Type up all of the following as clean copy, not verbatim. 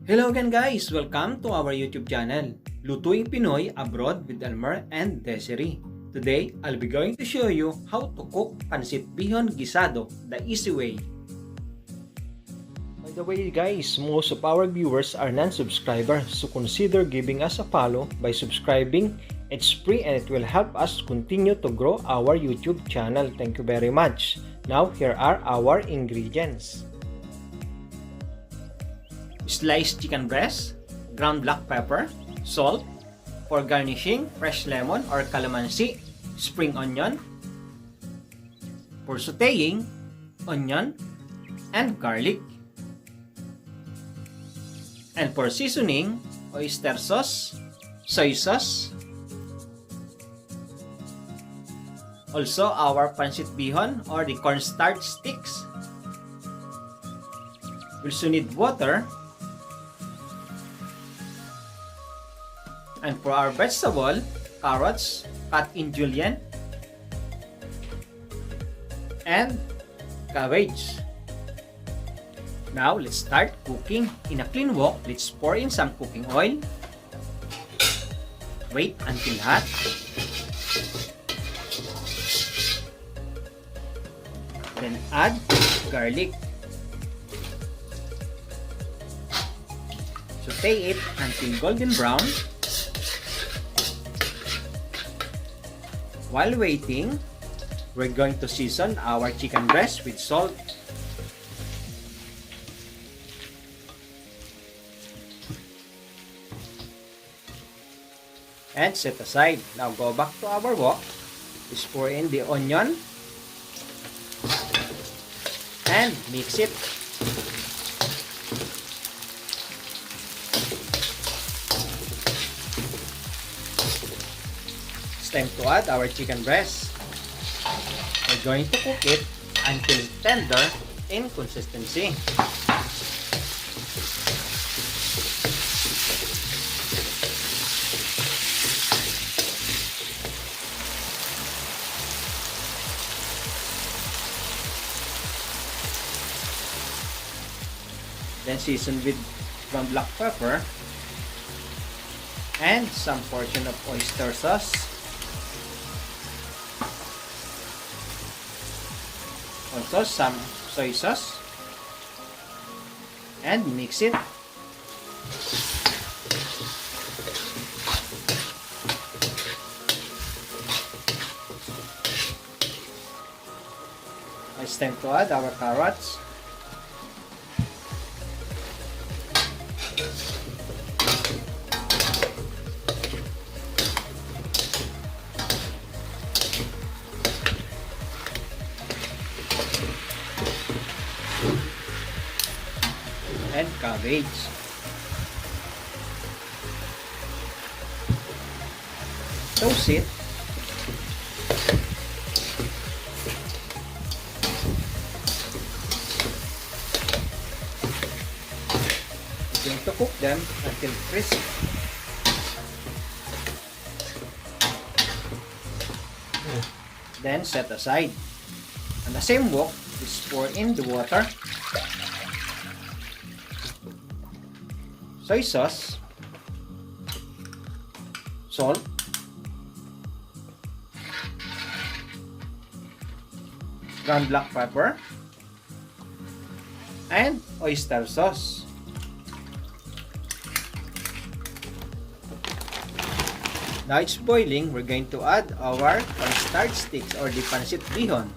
Hello again guys! Welcome to our YouTube channel, Lutuing Pinoy Abroad with Elmer and Desiree. Today, I'll be going to show you how to cook Pancit Bihon Guisado the easy way. By the way guys, most of our viewers are non-subscribers, so consider giving us a follow by subscribing. It's free and it will help us continue to grow our YouTube channel. Thank you very much. Now, here are our ingredients. Sliced chicken breast, ground black pepper, salt, for garnishing, fresh lemon or calamansi, spring onion, for sauteing, onion, and garlic, and for seasoning, oyster sauce, soy sauce, also our pancit bihon or the cornstarch sticks. We also need water. And for our vegetable, carrots cut in julienne, and cabbage. Now, let's start cooking. In a clean wok, let's pour in some cooking oil. Wait until hot. Then add garlic. Saute it until golden brown. While waiting, we're going to season our chicken breast with salt, and set aside. Now go back to our wok. Just pour in the onion and mix it. Time to add our chicken breast. We're going to cook it until tender in consistency. Then season with ground black pepper and some portion of oyster sauce. Also some soy sauce, and mix it. It's time to add our carrots. And cabbage. Toast it. We're going to cook them until crisp. Then set aside. On the same wok, just pour in the water, soy sauce, salt, ground black pepper, and oyster sauce. Now it's boiling, we're going to add our cornstarch sticks or the pancit bihon.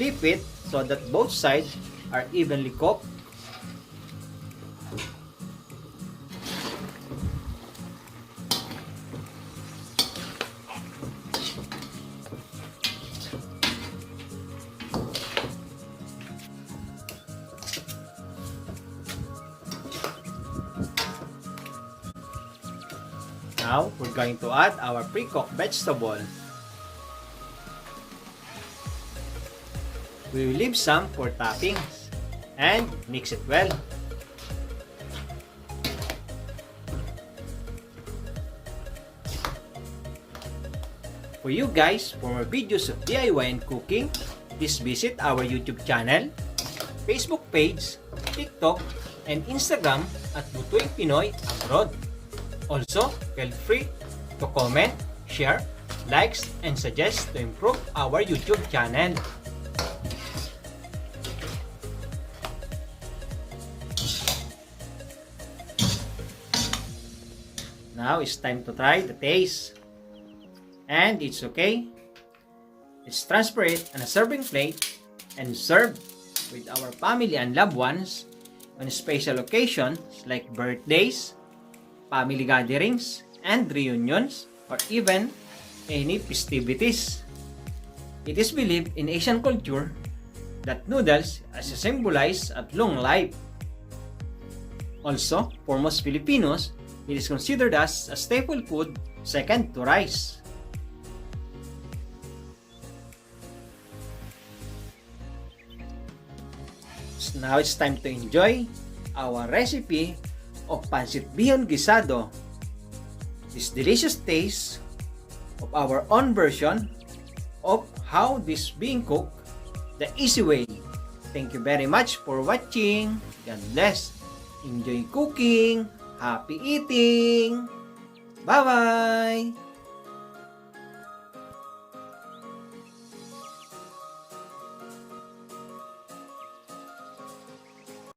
Flip it so that both sides are evenly cooked. Now, we're going to add our pre-cooked vegetable. We will leave some for toppings and mix it well. For you guys, for more videos of DIY and cooking, please visit our YouTube channel, Facebook page, TikTok, and Instagram at Lutuing Pinoy Abroad. Also, feel free to comment, share, likes, and suggest to improve our YouTube channel. Now it's time to try the taste. And it's okay. Let's transfer it on a serving plate and serve with our family and loved ones on special occasions like birthdays, family gatherings, and reunions, or even any festivities. It is believed in Asian culture that noodles as a symbolize of long life. Also, for most Filipinos, it is considered as a staple food second to rice. So now it's time to enjoy our recipe of Pancit Bihon Guisado. This delicious taste of our own version of how this being cooked the easy way. Thank you very much for watching. God bless. Enjoy cooking. Happy eating! Bye-bye!